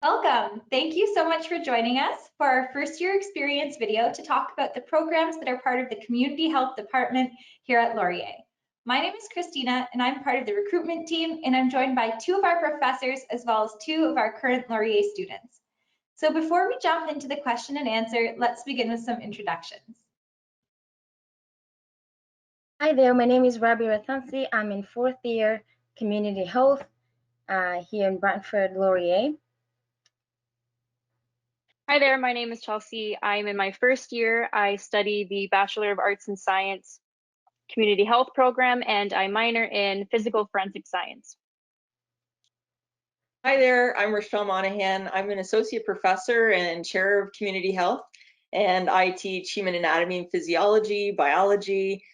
Welcome. Thank you so much for joining us for our first year experience video to talk about the programs that are part of the Community Health Department here at Laurier. My name is Christina and I'm part of the recruitment team, and I'm joined by two of our professors as well as two of our current Laurier students. So before we jump into the question and answer, let's begin with some introductions. Hi there, my name is Rabi Ratansi. I'm in fourth year Community Health here in Brantford, Laurier. Hi there, my name is Chelsea. I'm in my first year. I study the Bachelor of Arts and Science Community Health program, and I minor in Physical Forensic Science. Hi there, I'm Rochelle Monahan. I'm an associate professor and chair of community health, and I teach human anatomy and physiology, biology,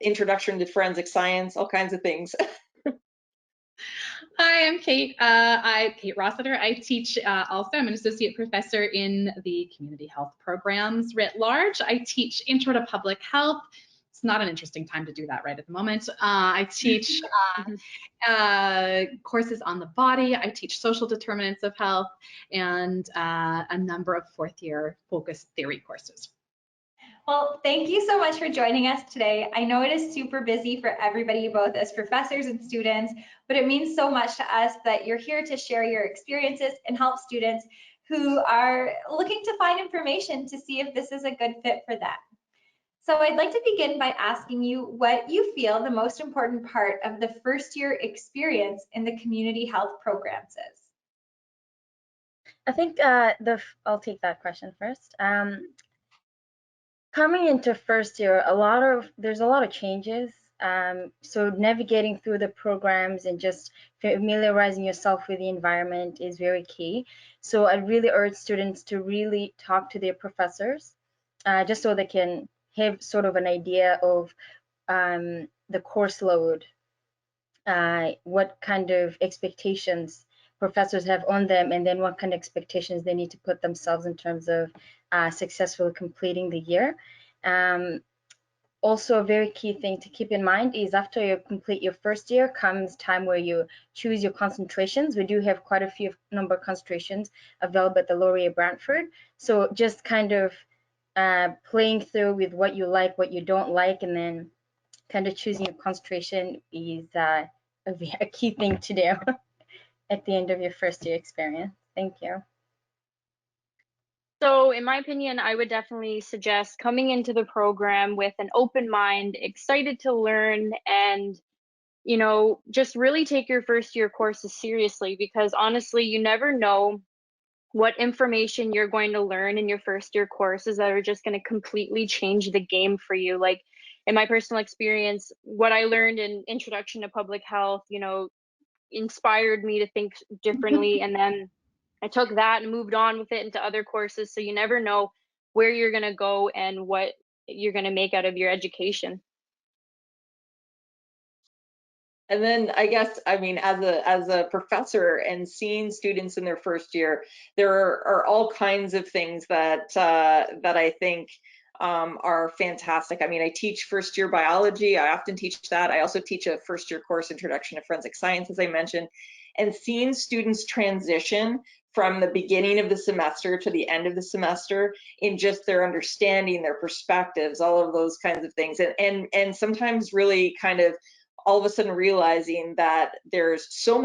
introduction to forensic science, all kinds of things. Hi, I'm Kate. I'm Kate Rossiter. I teach also. I'm an associate professor in the community health programs writ large. I teach Intro to Public Health. It's not an interesting time to do that right at the moment. I teach courses on the body. I teach social determinants of health and a number of fourth year focused theory courses. Well, thank you so much for joining us today. I know it is super busy for everybody, both as professors and students, but it means so much to us that you're here to share your experiences and help students who are looking to find information to see if this is a good fit for them. So I'd like to begin by asking you what you feel the most important part of the first year experience in the community health programs is. I think I'll take that question first. Coming into first year, there's a lot of changes. So navigating through the programs and just familiarizing yourself with the environment is very key. So I really urge students to really talk to their professors, just so they can have sort of an idea of the course load, what kind of expectations professors have on them, and then what kind of expectations they need to put themselves in terms of successfully completing the year. Also, a very key thing to keep in mind is after you complete your first year comes time where you choose your concentrations. We do have quite a few number of concentrations available at the Laurier Brantford. So just kind of playing through with what you like, what you don't like, and then kind of choosing your concentration is a key thing to do at the end of your first year experience. Thank you. So in my opinion, I would definitely suggest coming into the program with an open mind, excited to learn, and just really take your first year courses seriously, because honestly, you never know what information you're going to learn in your first year courses that are just going to completely change the game for you. Like in my personal experience, what I learned in Introduction to Public Health, inspired me to think differently, and then I took that and moved on with it into other courses. So you never know where you're going to go and what you're going to make out of your education. And then I guess, I mean, as a professor and seeing students in their first year, there are all kinds of things that that I think are fantastic. I mean, I teach first year biology. I often teach that. I also teach a first year course, Introduction to Forensic Science, as I mentioned, and seeing students transition from the beginning of the semester to the end of the semester in just their understanding, their perspectives, all of those kinds of things, and sometimes really kind of all of a sudden realizing that there's so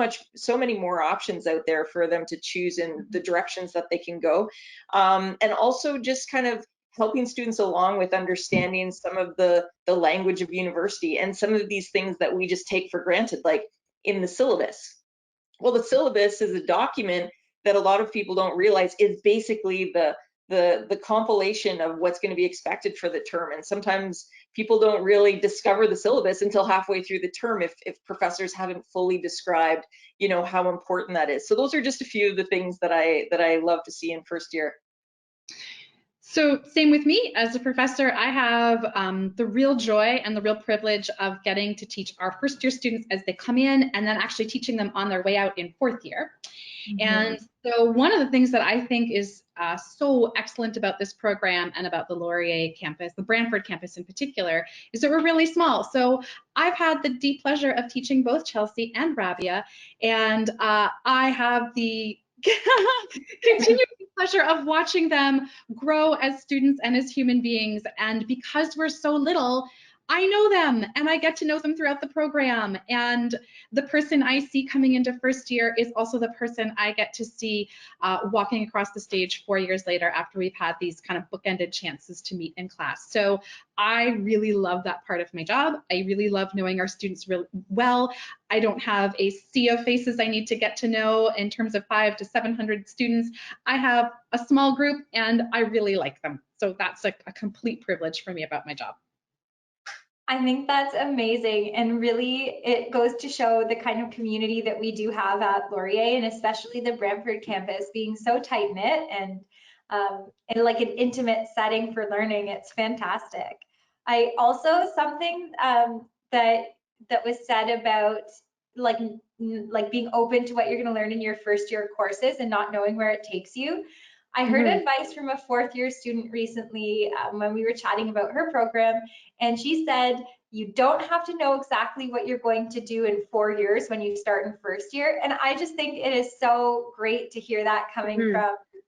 many more options out there for them to choose in the directions that they can go, and also just kind of helping students along with understanding some of the language of university and some of these things that we just take for granted, like in the syllabus. Well, the syllabus is a document that a lot of people don't realize is basically the compilation of what's going to be expected for the term. And sometimes people don't really discover the syllabus until halfway through the term if professors haven't fully described, how important that is. So those are just a few of the things that I love to see in first year. So same with me as a professor. I have the real joy and the real privilege of getting to teach our first year students as they come in, and then actually teaching them on their way out in fourth year. And so one of the things that I think is so excellent about this program and about the Laurier campus, the Brantford campus in particular, is that we're really small. So I've had the deep pleasure of teaching both Chelsea and Rabia, and I have the continuing pleasure of watching them grow as students and as human beings. And because we're so little, I know them and I get to know them throughout the program. And the person I see coming into first year is also the person I get to see walking across the stage 4 years later after we've had these kind of bookended chances to meet in class. So I really love that part of my job. I really love knowing our students really well. I don't have a sea of faces I need to get to know in terms of 500 to 700 students. I have a small group and I really like them. So that's a complete privilege for me about my job. I think that's amazing, and really it goes to show the kind of community that we do have at Laurier, and especially the Brantford campus being so tight knit and like an intimate setting for learning. It's fantastic. I also something that was said about like being open to what you're going to learn in your first year courses and not knowing where it takes you. I heard advice from a 4th year student recently when we were chatting about her program, and she said, you don't have to know exactly what you're going to do in 4 years when you start in first year. And I just think it is so great to hear that coming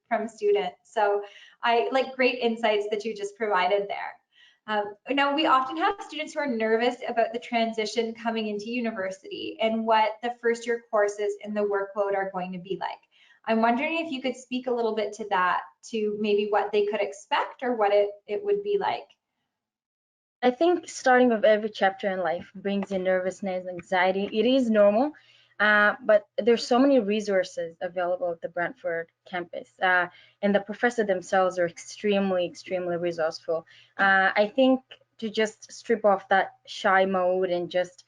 from students. So I like great insights that you just provided there. Now, we often have students who are nervous about the transition coming into university and what the first year courses and the workload are going to be like. I'm wondering if you could speak a little bit to that, to maybe what they could expect or what it would be like. I think starting with every chapter in life brings in nervousness, anxiety. It is normal, but there's so many resources available at the Brantford campus, and the professors themselves are extremely, extremely resourceful. I think to just strip off that shy mode and just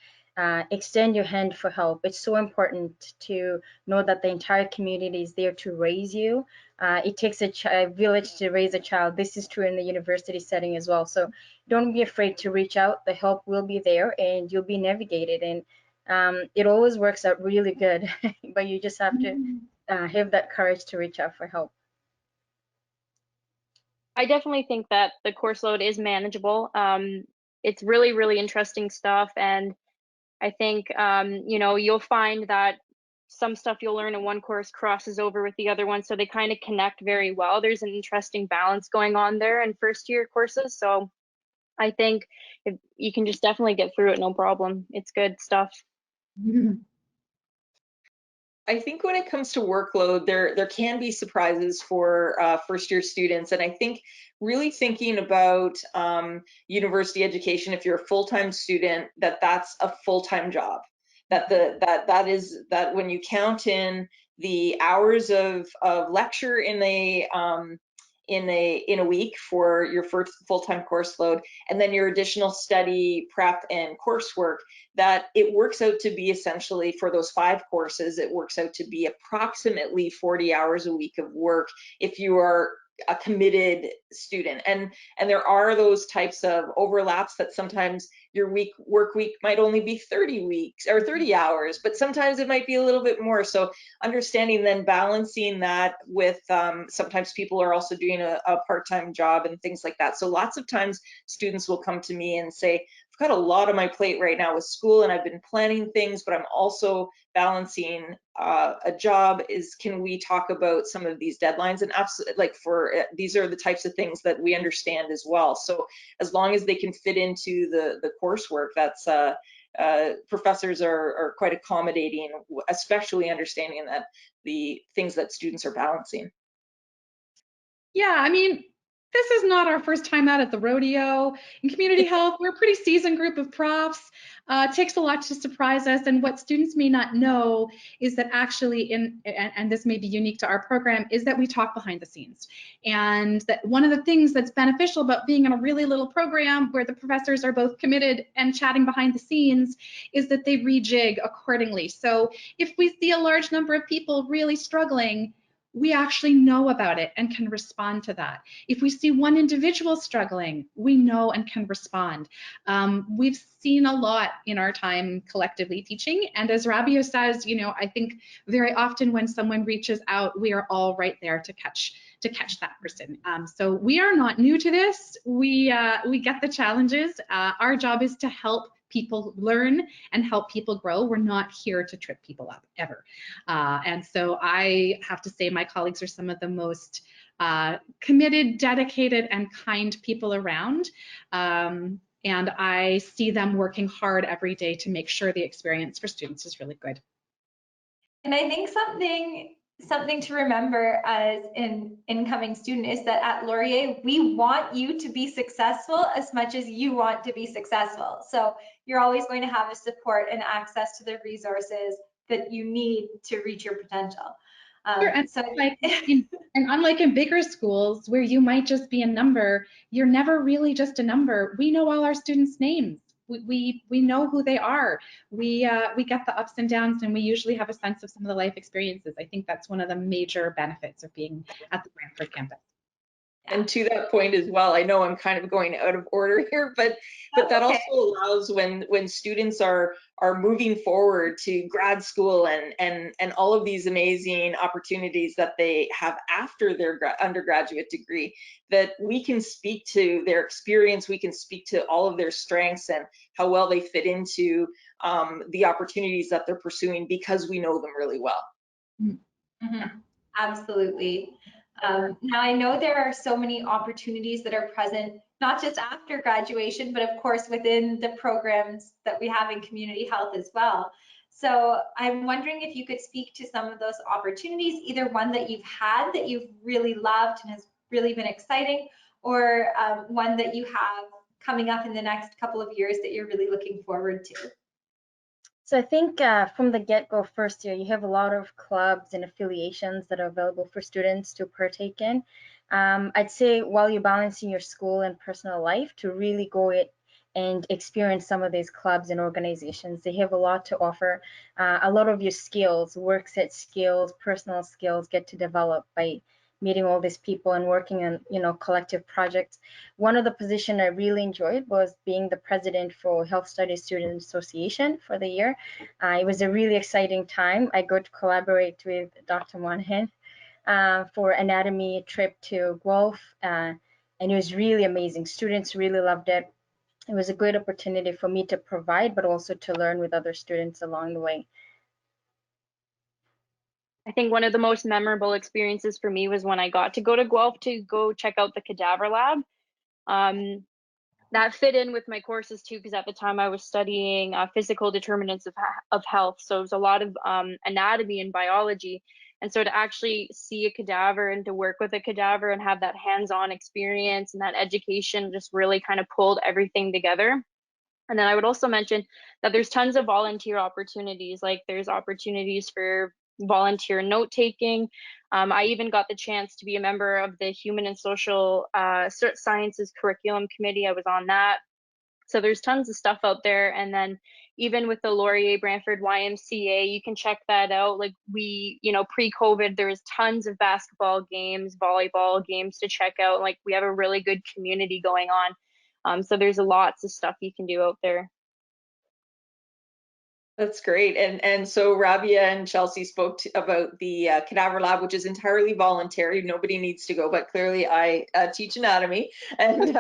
extend your hand for help. It's so important to know that the entire community is there to raise you. It takes a village to raise a child. This is true in the university setting as well. So don't be afraid to reach out. The help will be there and you'll be navigated. And it always works out really good, but you just have to have that courage to reach out for help. I definitely think that the course load is manageable. It's really, really interesting stuff. And I think, you know, you'll find that some stuff you'll learn in one course crosses over with the other one. So they kind of connect very well. There's an interesting balance going on there in first year courses. So I think you can just definitely get through it, no problem. It's good stuff. I think when it comes to workload, there can be surprises for first year students. And I think really thinking about university education, if you're a full-time student, that's a full-time job. That when you count in the hours of lecture in a week for your first full-time course load, and then your additional study prep and coursework, that it works out to be essentially, for those 5 courses, it works out to be approximately 40 hours a week of work if you are a committed student. And there are those types of overlaps that sometimes your work week might only be 30 weeks or 30 hours, but sometimes it might be a little bit more. So understanding then balancing that with sometimes people are also doing a part-time job and things like that. So lots of times students will come to me and say, I've got a lot on my plate right now with school and I've been planning things, but I'm also balancing a job. Can we talk about some of these deadlines? And absolutely, like these are the types of things that we understand as well. So as long as they can fit into the coursework, that's professors are quite accommodating, especially understanding that the things that students are balancing. Yeah, I mean, this is not our first time out at the rodeo. In community health, we're a pretty seasoned group of profs. It takes a lot to surprise us. And what students may not know is that actually, and this may be unique to our program, is that we talk behind the scenes. And that one of the things that's beneficial about being in a really little program where the professors are both committed and chatting behind the scenes is that they rejig accordingly. So if we see a large number of people really struggling, we actually know about it and can respond to that. If we see one individual struggling, we know and can respond. We've seen a lot in our time collectively teaching, and as Rabia says, you know, I think very often when someone reaches out, we are all right there to catch that person. So we are not new to this. We get the challenges. Our job is to help people learn and help people grow. We're not here to trip people up ever. And so I have to say my colleagues are some of the most committed, dedicated, and kind people around. And I see them working hard every day to make sure the experience for students is really good. And I think something to remember as an incoming student is that at Laurier, we want you to be successful as much as you want to be successful. So you're always going to have a support and access to the resources that you need to reach your potential. Sure, and, and unlike in bigger schools where you might just be a number, you're never really just a number. We know all our students' names. We know who they are. We get the ups and downs, and we usually have a sense of some of the life experiences. I think that's one of the major benefits of being at the Brantford campus. And to that point as well, I know I'm kind of going out of order here, but that also allows when students are moving forward to grad school and all of these amazing opportunities that they have after their undergraduate degree, that we can speak to their experience, we can speak to all of their strengths and how well they fit into the opportunities that they're pursuing because we know them really well. Mm-hmm. Absolutely. Now I know there are so many opportunities that are present, not just after graduation, but of course within the programs that we have in community health as well. So I'm wondering if you could speak to some of those opportunities, either one that you've had that you've really loved and has really been exciting, or one that you have coming up in the next couple of years that you're really looking forward to. So I think from the get-go first year, you have a lot of clubs and affiliations that are available for students to partake in. I'd say while you're balancing your school and personal life, to really go it and experience some of these clubs and organizations. They have a lot to offer. A lot of your skills, work set skills, personal skills get to develop by meeting all these people and working on, you know, collective projects. One of the positions I really enjoyed was being the president for Health Studies Student Association for the year. It was a really exciting time. I got to collaborate with Dr. Monahan for anatomy trip to Guelph, and it was really amazing. Students really loved it. It was a great opportunity for me to provide, but also to learn with other students along the way. I think one of the most memorable experiences for me was when I got to go to Guelph to go check out the cadaver lab. That fit in with my courses too, because at the time I was studying physical determinants of health. So it was a lot of anatomy and biology. And so to actually see a cadaver and to work with a cadaver and have that hands-on experience and that education just really kind of pulled everything together. And then I would also mention that there's tons of volunteer opportunities, like there's opportunities for volunteer note taking. I even got the chance to be a member of the Human and Social Sciences Curriculum Committee. I was on that. So there's tons of stuff out there. And then even with the Laurier Brantford YMCA, you can check that out. Like we, you know, pre-COVID, there was tons of basketball games, volleyball games to check out. Like we have a really good community going on. So there's lots of stuff you can do out there. That's great. And so Rabia and Chelsea spoke about the cadaver lab, which is entirely voluntary. Nobody needs to go, but clearly I teach anatomy. And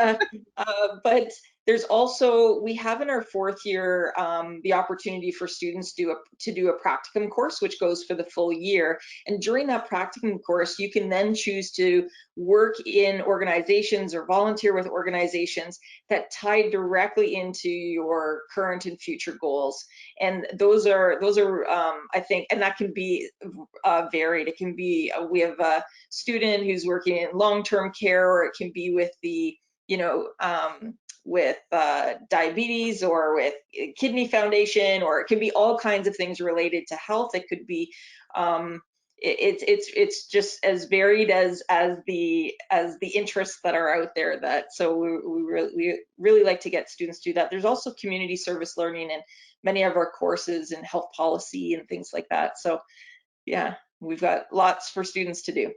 but there's also, we have in our fourth year the opportunity for students to do a practicum course, which goes for the full year. And during that practicum course, you can then choose to work in organizations or volunteer with organizations that tie directly into your current and future goals. And those are I think, and that can be varied. It can be, we have a student who's working in long-term care, or it can be with the, you know, with diabetes or with kidney foundation, or it can be all kinds of things related to health. It could be it's just as varied as the interests that are out there. That so we really like to get students to do that. There's also community service learning in many of our courses in health policy and things like that. So yeah, we've got lots for students to do.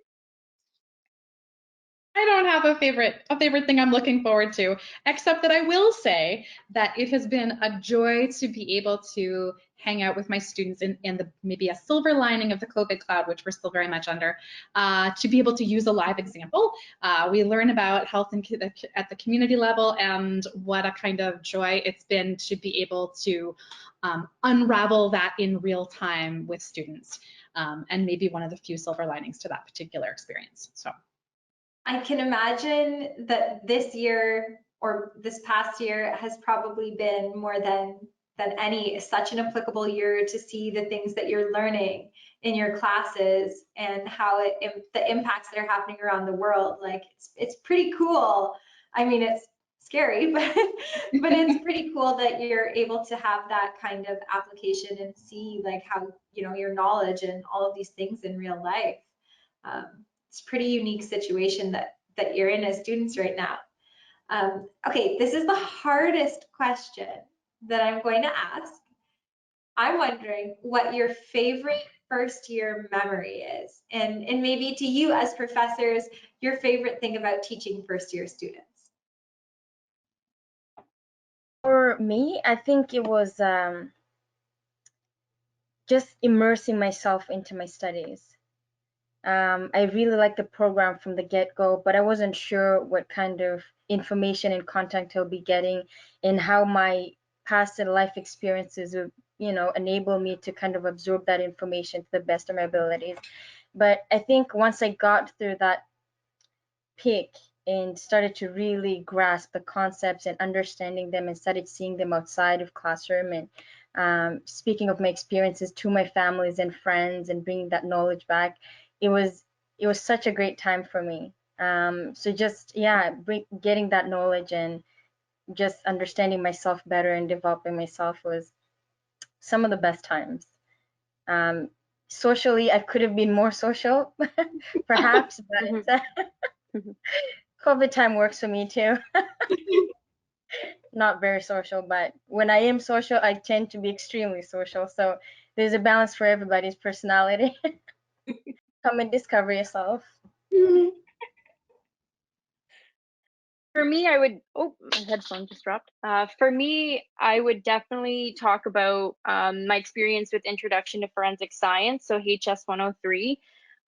I don't have a favorite thing I'm looking forward to, except that I will say that it has been a joy to be able to hang out with my students in the maybe a silver lining of the COVID cloud, which we're still very much under, to be able to use a live example. We learn about health at the community level, and what a kind of joy it's been to be able to unravel that in real time with students, and maybe one of the few silver linings to that particular experience. So. I can imagine that this year or this past year has probably been more than any such an applicable year to see the things that you're learning in your classes and how the impacts that are happening around the world. Like it's pretty cool. I mean, it's scary, but it's pretty cool that you're able to have that kind of application and see like how, you know, your knowledge and all of these things in real life. It's a pretty unique situation that you're in as students right now. Okay, this is the hardest question that I'm going to ask. I'm wondering what your favorite first year memory is, and maybe to you as professors, your favorite thing about teaching first year students. For me, I think it was just immersing myself into my studies. I really liked the program from the get-go, but I wasn't sure what kind of information and content I'll be getting and how my past and life experiences would, you know, enable me to kind of absorb that information to the best of my abilities. But I think once I got through that peak and started to really grasp the concepts and understanding them and started seeing them outside of classroom and speaking of my experiences to my families and friends and bringing that knowledge back, it was such a great time for me. So just getting that knowledge and just understanding myself better and developing myself was some of the best times. Socially, I could have been more social, perhaps, but COVID time works for me too. Not very social, but when I am social, I tend to be extremely social. So there's a balance for everybody's personality. Come and discover yourself. For me, I would, oh, my headphone just dropped. For me, I would definitely talk about my experience with Introduction to Forensic Science, so HS 103.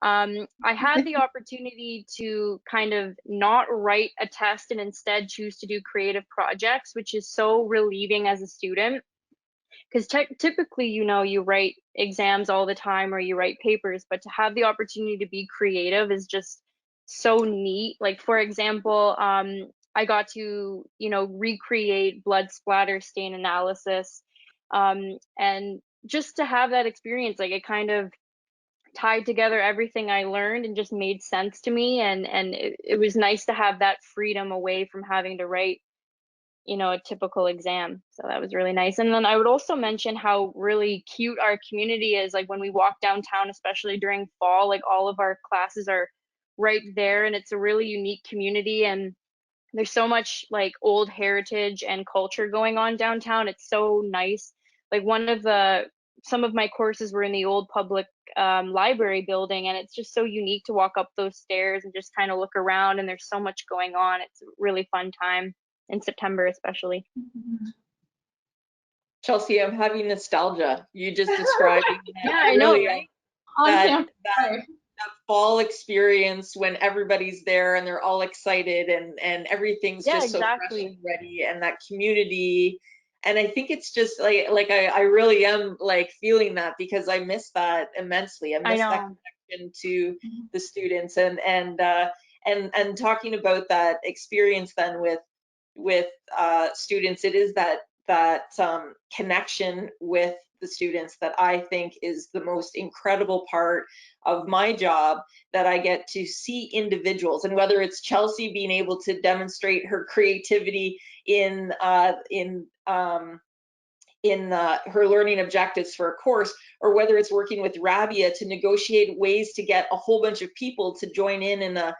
I had the opportunity to kind of not write a test and instead choose to do creative projects, which is so relieving as a student. Because typically, you know, you write exams all the time or you write papers, but to have the opportunity to be creative is just so neat. Like, for example, I got to, you know, recreate blood splatter stain analysis. And just to have that experience, like it kind of tied together everything I learned and just made sense to me. And it was nice to have that freedom away from having to write, you know, a typical exam. So that was really nice. And then I would also mention how really cute our community is. Like when we walk downtown, especially during fall, like all of our classes are right there, and it's a really unique community. And there's so much like old heritage and culture going on downtown. It's so nice. Like some of my courses were in the old public library building, and it's just so unique to walk up those stairs and just kind of look around, and there's so much going on. It's a really fun time in September, especially. Chelsea, I'm having nostalgia. You just described Yeah, I know, really right? that fall experience when everybody's there and they're all excited and everything's Yeah, just so fresh exactly. and ready, and that community. And I think it's just like I really am like feeling that, because I miss that immensely. I miss that connection to the students and talking about that experience then with students. It is that connection with the students that I think is the most incredible part of my job, that I get to see individuals, and whether it's Chelsea being able to demonstrate her creativity in her learning objectives for a course, or whether it's working with Rabia to negotiate ways to get a whole bunch of people to join in an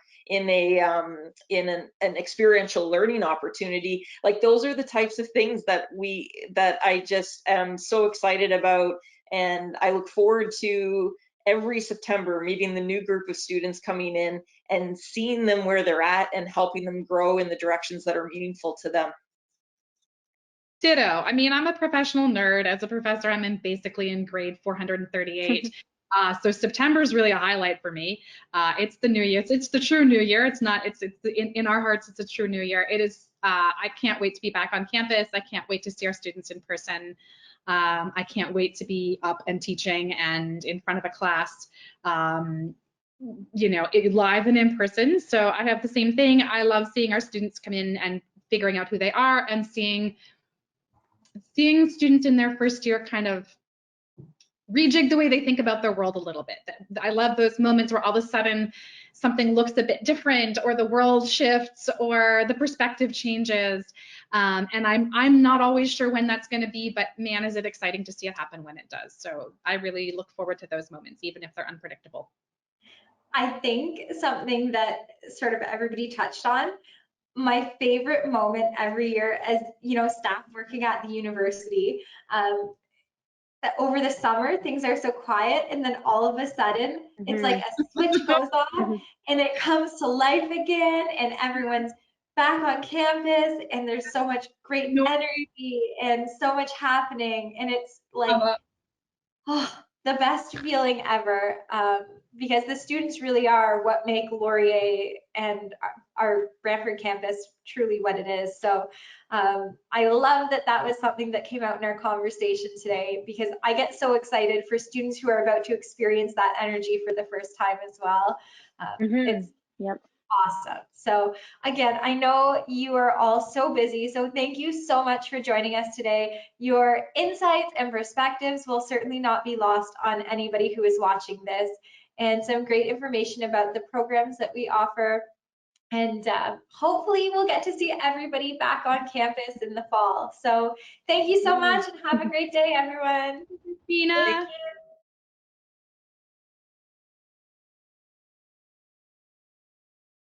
experiential learning opportunity. Like those are the types of things that I just am so excited about, and I look forward to every September, meeting the new group of students coming in and seeing them where they're at and helping them grow in the directions that are meaningful to them. Ditto. I mean, I'm a professional nerd. As a professor, I'm basically in grade 438. So September is really a highlight for me. It's the new year. It's the true new year. It's not. It's in our hearts. It's a true new year. It is. I can't wait to be back on campus. I can't wait to see our students in person. I can't wait to be up and teaching and in front of a class. You know, live and in person. So I have the same thing. I love seeing our students come in and figuring out who they are and seeing students in their first year kind of rejig the way they think about their world a little bit. I love those moments where all of a sudden something looks a bit different, or the world shifts, or the perspective changes. And I'm not always sure when that's going to be, but man, is it exciting to see it happen when it does. So I really look forward to those moments, even if they're unpredictable. I think something that sort of everybody touched on, my favorite moment every year as, you know, staff working at the university, that over the summer things are so quiet, and then all of a sudden it's like a switch goes on and it comes to life again, and everyone's back on campus, and there's so much great energy and so much happening, and it's like, oh, the best feeling ever, because the students really are what make Laurier and our Brantford campus truly what it is. So I love that that was something that came out in our conversation today, because I get so excited for students who are about to experience that energy for the first time as well. It's awesome. So again, I know you are all so busy, so thank you so much for joining us today. Your insights and perspectives will certainly not be lost on anybody who is watching this, and some great information about the programs that we offer. And hopefully we'll get to see everybody back on campus in the fall. So thank you so much, and have a great day, everyone. Tina. Thank you.